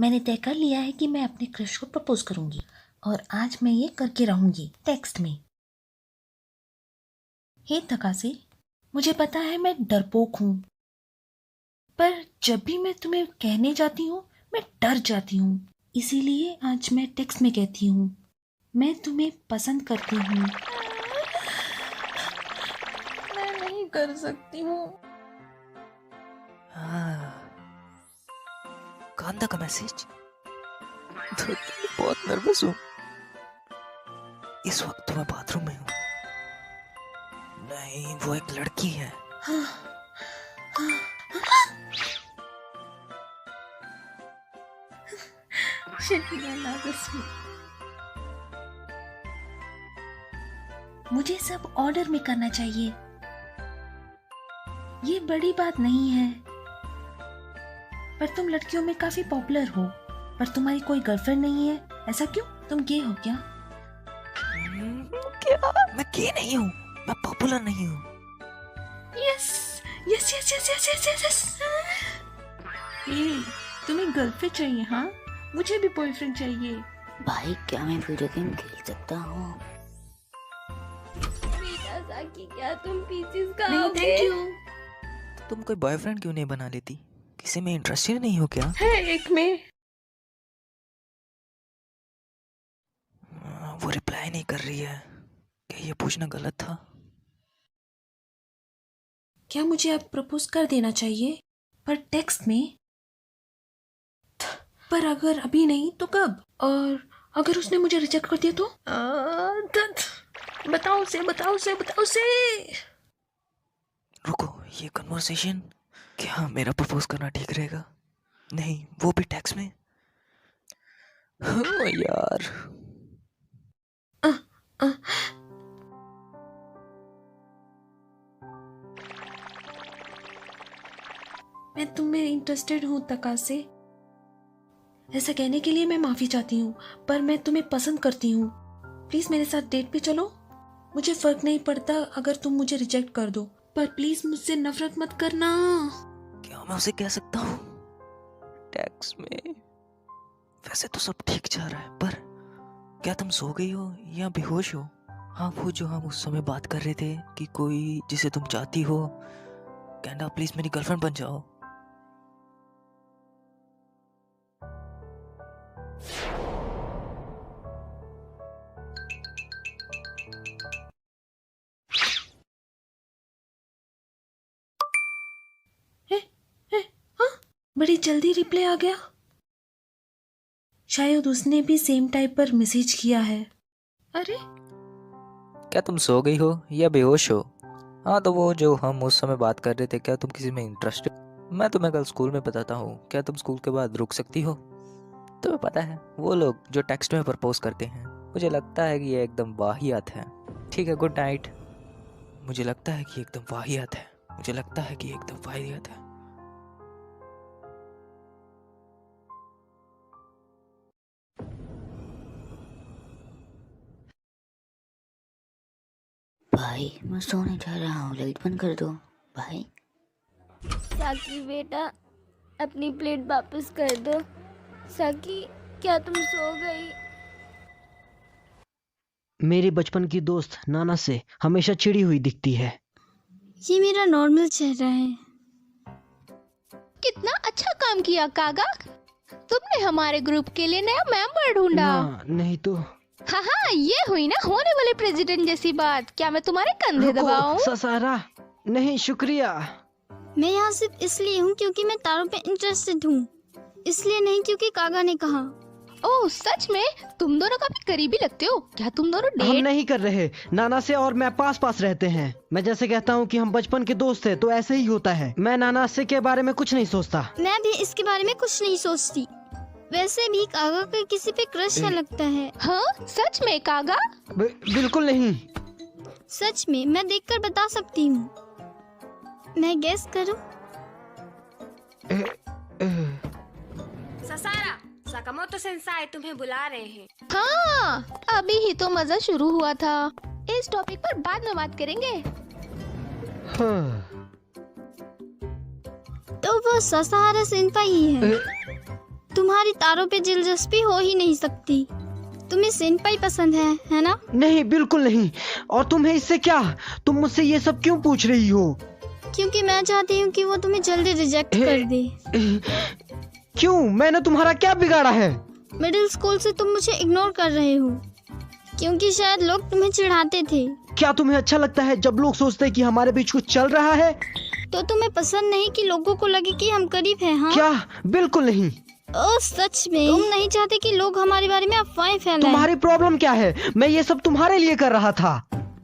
मैंने तय कर लिया है कि मैं अपने क्रश को प्रपोज करूंगी और आज मैं ये करके रहूंगी टेक्स्ट में। हे तकासे, मुझे पता है मैं डरपोक हूं, पर जब भी मैं तुम्हें कहने जाती हूँ मैं डर जाती हूँ। इसीलिए आज मैं टेक्स्ट में कहती हूँ मैं तुम्हें पसंद करती हूँ। मैं नहीं कर सकती हूँ। कांदा का मैसेज। तो बहुत नर्वस हूँ। इस वक्त तो मैं बाथरूम में हूँ। नहीं, वो एक लड़की है। मुझे सब ऑर्डर में करना चाहिए। ये बड़ी बात नहीं है, पर तुम लड़कियों में काफी पॉपुलर हो, पर तुम्हारी कोई गर्लफ्रेंड नहीं है। ऐसा क्यों? तुम गे हो क्या? क्या? मैं गे नहीं हूँ, मैं पॉपुलर नहीं हूँ। Yes yes yes yes yes yes yes yes. तुम्हें गर्लफ्रेंड चाहिए? हाँ, मुझे भी बॉयफ्रेंड चाहिए। भाई क्या मैं वीडियो गेम खेल सकता हूँ? साकी, क्या तुम पीसीज का नहीं थैंक यू। तो तुम कोई बॉयफ्रेंड क्यों नहीं बना लेती? किसी में इंटरेस्टेड नहीं हो क्या? है एक में। वो रिप्लाई नहीं कर रही है। क्या ये पूछना गलत था? क्या मुझे अब प्रपोज कर देना चाहिए, पर टेक्स्ट में? पर अगर अभी नहीं तो कब? और अगर उसने मुझे रिजेक्ट कर दिया तो? बताओ से। रुको, ये कन्वर्सेशन। क्या मेरा प्रपोज करना ठीक रहेगा? नहीं, वो भी टेक्स्ट में। यार। मैं तुम में इंटरेस्टेड हूँ तकासे। ऐसा कहने के लिए मैं माफी चाहती हूँ, पर मैं तुम्हें पसंद करती हूँ। प्लीज मेरे साथ डेट पे चलो। मुझे फर्क नहीं पड़ता अगर तुम मुझे रिजेक्ट कर दो, पर प्लीज मुझसे नफरत मत करना। क्या मैं उसे कह सकता हूँ टैक्स में? वैसे तो सब ठीक जा रहा है, पर क्या तुम सो गई हो या बेहोश हो? हाँ, वो जो हम उस समय बात कर रहे थे कि कोई जिसे तुम चाहती हो, कहना प्लीज मेरी गर्लफ्रेंड बन जाओ। बड़ी जल्दी रिप्लाई आ गया। शायद उसने भी सेम टाइप पर मैसेज किया है। अरे क्या तुम सो गई हो या बेहोश हो? हाँ, तो वो जो हम उस समय बात कर रहे थे, क्या तुम किसी में इंटरेस्टेड? मैं तुम्हें कल स्कूल में बताता हूँ। क्या तुम स्कूल के बाद रुक सकती हो? तुम्हें पता है वो लोग जो टेक्स्ट में प्रपोज करते हैं, मुझे लगता है कि ये एकदम वाहियात है। ठीक है, गुड नाइट। मुझे लगता है कि एकदम वाहियात है। मुझे लगता है कि एकदम वाहियात है। भाई मैं सोने जा रहा हूँ, लाइट बंद कर दो भाई। साकी बेटा, अपनी प्लेट वापस कर दो। साकी, क्या तुम सो गई? मेरी बचपन की दोस्त नाना से हमेशा चिड़ी हुई दिखती है। ये मेरा नॉर्मल चेहरा है। कितना अच्छा काम किया कागा, तुमने हमारे ग्रुप के लिए नया मेंबर ढूंढा। ना, नहीं तो। हाँ हाँ, ये हुई ना होने वाले प्रेसिडेंट जैसी बात। क्या मैं तुम्हारे कंधे दबाऊं? ससारा, नहीं शुक्रिया। मैं यहाँ सिर्फ इसलिए हूँ क्योंकि मैं तारों पे इंटरेस्टेड हूँ, इसलिए नहीं क्योंकि कागा ने कहा। ओह सच में? तुम दोनों काफी करीबी लगते हो। क्या तुम दोनों हम डेट? नहीं कर रहे। नाना से और मैं पास पास रहते हैं। मैं जैसे कहता हूँ कि हम बचपन के दोस्त हैं, तो ऐसे ही होता है। मैं नाना से के बारे में कुछ नहीं सोचता। मैं भी इसके बारे में कुछ नहीं सोचती। वैसे भी कागा का किसी पे क्रश है लगता है। हाँ सच में कागा? बिल्कुल नहीं। सच में, मैं देखकर बता सकती हूँ। मैं गेस करूँ? ससारा, साकामोटो सेंसाई तुम्हें बुला रहे हैं। हाँ, अभी ही तो मजा शुरू हुआ था। इस टॉपिक पर बाद में बात करेंगे। तो वो ससारा सेंपाई ही है। तुम्हारी तारों पे दिलचस्पी हो ही नहीं सकती। तुम्हें सेनपाई पसंद है ना? नहीं, बिल्कुल नहीं। और तुम्हें इससे क्या? तुम मुझसे ये सब क्यों पूछ रही हो? क्योंकि मैं चाहती हूँ कि वो तुम्हें जल्दी रिजेक्ट कर दे। क्यों? मैंने तुम्हारा क्या बिगाड़ा है? मिडिल स्कूल से तुम मुझे इग्नोर कर रहे हो क्योंकि शायद लोग तुम्हें चिढ़ाते थे। क्या तुम्हें अच्छा लगता है जब लोग सोचते हैं कि हमारे बीच कुछ चल रहा है? तो तुम्हें पसंद नहीं कि लोगों को लगे कि हम करीब हैं? हाँ? क्या? बिल्कुल नहीं। ओ सच में? तुम नहीं चाहते कि लोग हमारे बारे में अफवाहें फैलाएं? तुम्हारी प्रॉब्लम क्या है? मैं ये सब तुम्हारे लिए कर रहा था।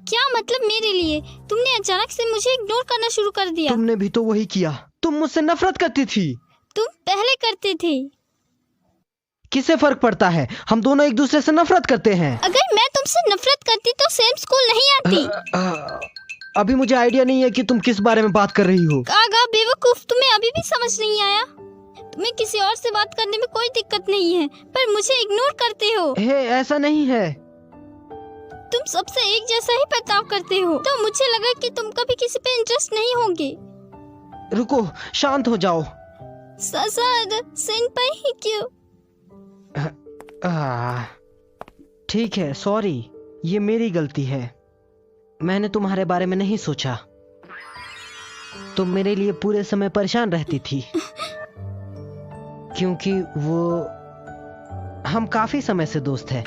क्या मतलब मेरे लिए? तुमने अचानक से मुझे इग्नोर करना शुरू कर दिया। तुमने भी तो वही किया। तुम मुझसे नफरत करती थी। तुम पहले करते थे। किसे फर्क पड़ता है? हम दोनों एक दूसरे से नफरत करते हैं। अगर मैं तुमसे नफरत करती तो सेम स्कूल नहीं आती। अभी मुझे आइडिया नहीं है कि तुम किस बारे में बात कर रही हो। कागा बेवकूफ, तुम्हें अभी भी समझ नहीं आया? तुम्हें किसी और से बात करने में कोई दिक्कत नहीं है पर मुझे इग्नोर करते हो। ऐसा नहीं है। तुम सबसे एक जैसा ही बर्ताव करते हो तो मुझे लगा कि तुम कभी किसी पे इंटरेस्ट नहीं होंगे। रुको, शांत हो जाओ। सेनपाई ही क्यों? ठीक है, सॉरी, ये मेरी गलती है। मैंने तुम्हारे बारे में नहीं सोचा। तुम मेरे लिए पूरे समय परेशान रहती थी क्योंकि हम काफी समय से दोस्त हैं।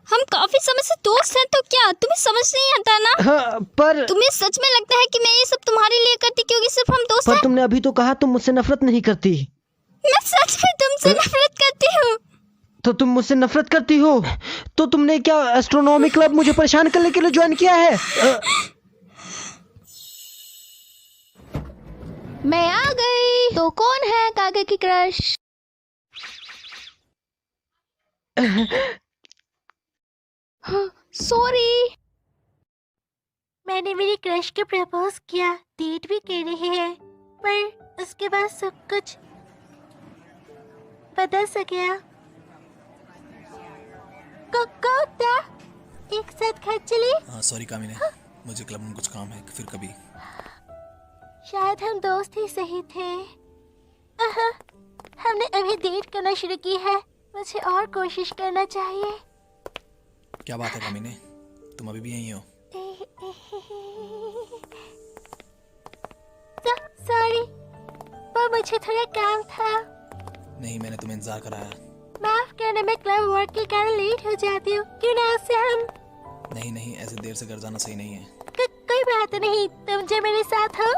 हम काफी समय से दोस्त हैं तो क्या तुम्हें समझ नहीं आता ना? हाँ, पर तुम्हें सच में लगता है कि मैं ये सब तुम्हारे लिए करती क्योंकि सिर्फ हम दोस्त हैं? तुमने अभी तो कहा तुम मुझसे नफरत नहीं करती। मैं सच में तुमसे नफरत करती हूँ। तो तुम मुझसे नफरत करती हो तो तुमने क्या एस्ट्रोनॉमी क्लब मुझे परेशान करने के लिए ज्वाइन किया है? मैं आ गई। तो कौन है कागे की क्रश? सॉरी। मैंने मेरी क्रश को प्रपोज किया, डेट भी कर रहे हैं, पर उसके बाद सब कुछ बदल सा गया। कोकोटा, एक साथ घर चले? सॉरी कामिनी, मुझे क्लब में कुछ काम है, फिर कभी। शायद हम दोस्त ही सही थे। हमने अभी डेट करना शुरू की है, मुझे और कोशिश करना चाहिए। क्या बात है कामिनी, तुम अभी भी यहीं हो? सॉरी, पर मुझे थोड़ा काम था। नहीं, मैंने तुम्हें इंतजार कराया। माफ करना, मैं क्लब वर्क के कारण लेट हो जाती हूँ। क्यों ना उससे हम? नहीं, ऐसे देर से घर जाना सही नहीं है। कोई बात नहीं, तुम जो मेरे साथ हो।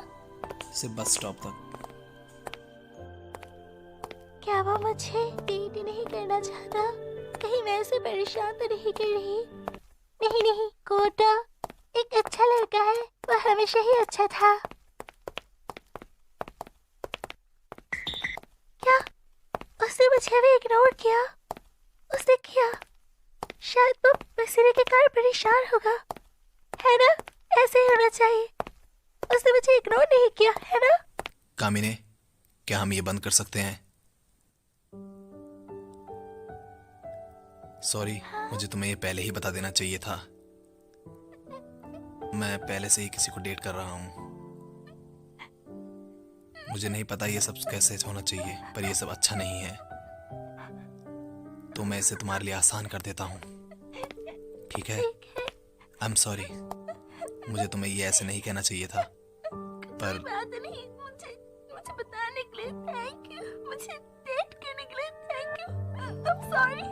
सिर्फ बस स्टॉप तक। क्या वो मुझे डेट नहीं करना चाहता? कहीं मैं उसे परेशान तो नहीं कर रही? नहीं, कोटा एक अच्छा लड़का है, वो हमेशा ही अच्छा था। क्या उसने मुझे भी इग्नोर किया? उसने किया? शायद वो पसीने के कारण परेशान होगा, है ना? ऐसे ही होना चाहिए। उसने मुझे इग्नोर नहीं किया, है ना? कामिनी, क्या हम ये बंद कर सकते हैं? सॉरी, मुझे तुम्हें ये पहले ही बता देना चाहिए था। मैं पहले से ही किसी को डेट कर रहा हूँ। मुझे नहीं पता ये सब कैसे होना चाहिए, पर ये सब अच्छा नहीं है, तो मैं इसे तुम्हारे लिए आसान कर देता हूँ, ठीक है? आई एम सॉरी, मुझे तुम्हें ये ऐसे नहीं कहना चाहिए था, पर बात नहीं, मुझे बताने के लिए थैंक यू, मुझे डेट करने के लिए thank you. I'm sorry.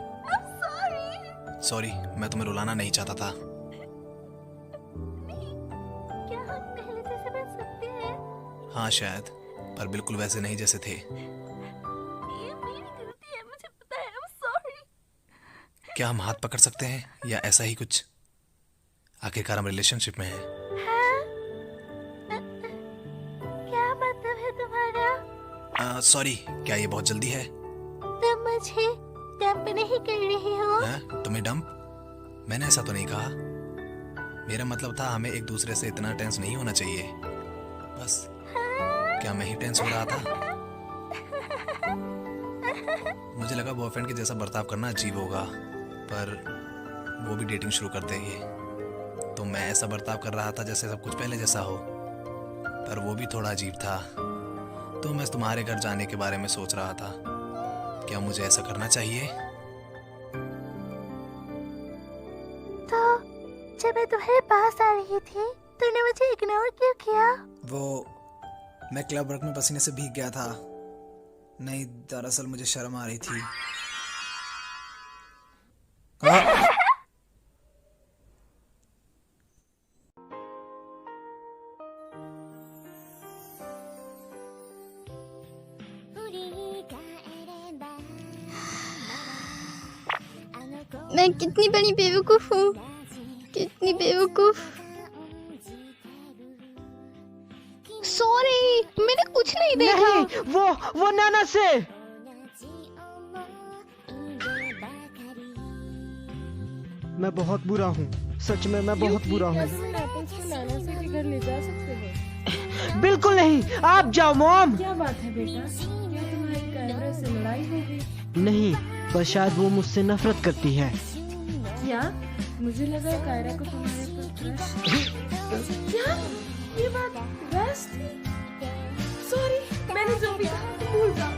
Sorry, मैं तुम्हें रुलाना नहीं चाहता था। नहीं, क्या हम पहले जैसे बन सकते हैं? हाँ शायद, पर बिल्कुल वैसे नहीं जैसे थे। ये मेरी गलती है, मुझे पता है। I'm sorry. क्या हम हाथ पकड़ सकते हैं या ऐसा ही कुछ? आखिरकार हम रिलेशनशिप में हैं। हाँ? क्या मतलब है तुम्हारा? सॉरी, क्या ये बहुत जल्दी है? तुम मुझे डंप नहीं कर रही हो? हैं? तुम्हें डंप? मैंने ऐसा तो नहीं कहा। मेरा मतलब था हमें एक दूसरे से इतना टेंस नहीं होना चाहिए, बस। क्या मैं ही टेंस हो रहा था? मुझे लगा बॉयफ्रेंड के जैसा बर्ताव करना अजीब होगा, पर वो भी डेटिंग शुरू कर देंगे, तो मैं ऐसा बर्ताव कर रहा था जैसे सब कुछ पहले जैसा हो, पर वो भी थोड़ा अजीब था। तो मैं तुम्हारे घर जाने के बारे में सोच रहा था। क्या मुझे ऐसा करना चाहिए? तो जब मैं तुम्हारे पास आ रही थी तुमने मुझे इग्नोर क्यों किया? वो मैं क्लब वर्क में पसीने से भीग गया था। नहीं, दरअसल मुझे शर्म आ रही थी। मैं कितनी बड़ी बेवकूफ हूँ, कितनी बेवकूफ। सॉरी, मैंने कुछ नहीं देखा। नहीं, वो नाना से। मैं बहुत बुरा हूँ, सच में मैं बहुत बुरा हूँ। बिल्कुल नहीं, आप जाओ मॉम। क्या बात है बेटा, क्या तुम्हारी कायरा से लड़ाई हो गई? नहीं, पर शायद वो मुझसे नफरत करती है। क्या? मुझे लगा कायरा को तुम्हारे पर क्रश। क्या ये बात बस थी? सॉरी, मैंने जो भी कहा भूल जाओ।